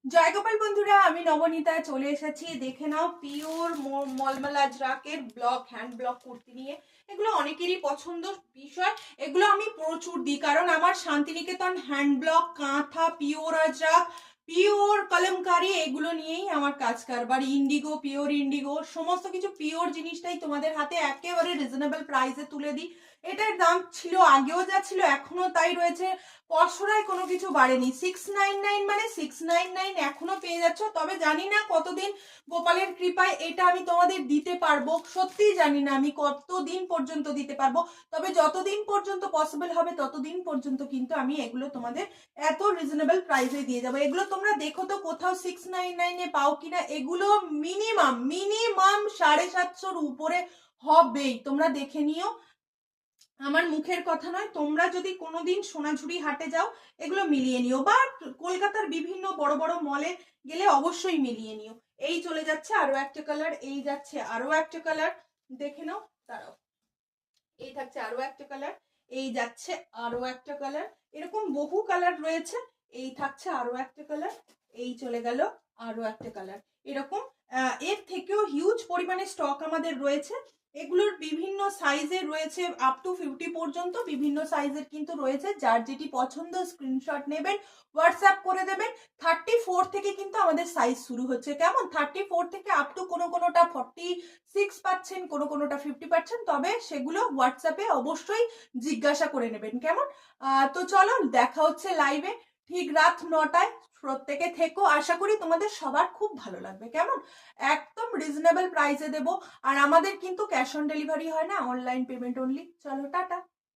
জয়গোপাল বন্ধুরা, আমি নবনীতা চলে এসেছি। দেখে নাও, পিওর মলমল আজরাকের ব্লক, হ্যান্ড ব্লক কুর্তি নিয়ে। এগুলো অনেকেরই পছন্দ বিষয়। এগুলো আমি প্রচুর দিই, কারণ আমার শান্তিনিকেতন হ্যান্ড ব্লক, কাঁথা, পিওর আজরাক, পিওর কলমকারি, এগুলো নিয়েই আমার কাজ কারবার। ইন্ডিগো, পিওর ইন্ডিগো, সমস্ত কিছু পিওর জিনিসটাই তোমাদের হাতে একেবারে রিজনেবল প্রাইসে তুলে দিই। এটার দাম ছিল, আগেও যা ছিল এখনো তাই রয়েছে, পশরায় কোনো কিছু বাড়েনি। 699 মানে 699 এখনো পেয়ে যাচ্ছ। তবে জানি না কতদিন গোপালের কৃপায় এটা আমি তোমাদের দিতে পারবো, সত্যিই জানি না আমি কতদিন পর্যন্ত দিতে পারবো। তবে যতদিন পর্যন্ত পসিবল হবে ততদিন পর্যন্ত কিন্তু আমি এগুলো তোমাদের এত রিজনেবল প্রাইসে দিয়ে যাবো। এগুলো তোমরা দেখো তো কোথাও 699 পাও কিনা। এগুলো মিনিমাম মিনিমাম 750-র উপরে হবেই, তোমরা দেখে নিও। আমার মুখের কথা নয়, তোমরা যদি কোনোদিন সোনাঝুরি হাটে যাও এগুলো মিলিয়ে নিও, বা কলকাতার বিভিন্ন বড় বড় মলে গেলে অবশ্যই মিলিয়ে নিও। এই চলে যাচ্ছে আরো একটা কালার, এই যাচ্ছে আরো একটা কালার, দেখে নাও। দাঁড়াও, এই থাকছে আরো একটা কালার, এই যাচ্ছে আরো একটা কালার, এরকম বহু কালার রয়েছে। এই থাকছে আরো একটা কালার, এই চলে গেল আরো একটা কালার, এরকম এর থেকেও হিউজ পরিমাণে স্টক আমাদের রয়েছে। এগুলোর বিভিন্ন সাইজের রয়েছে, আপ টু 50 পর্যন্ত বিভিন্ন সাইজের কিন্তু রয়েছে। যার যেটি পছন্দ স্ক্রিনশট নেবেন, হোয়াটসঅ্যাপ করে দেবেন। 34 থেকে কিন্তু আমাদের সাইজ শুরু হচ্ছে, কেমন? 34 থেকে আপ টু কোনোটা 46 পাচ্ছেন, কোনোটা 50 পাচ্ছেন। তবে সেগুলো হোয়াটসঅ্যাপে অবশ্যই জিজ্ঞাসা করে নেবেন, কেমন? তো চলো, দেখা হচ্ছে লাইভে ঠিক রাত 9টায়। প্রত্যেকে থেকো, আশা করি তোমাদের সবার খুব ভালো লাগবে, কেমন? একদম রিজনেবল প্রাইসে দেবো। আর আমাদের কিন্তু ক্যাশ অন ডেলিভারি হয় না, অনলাইন পেমেন্ট অনলি। চলো, টাটা।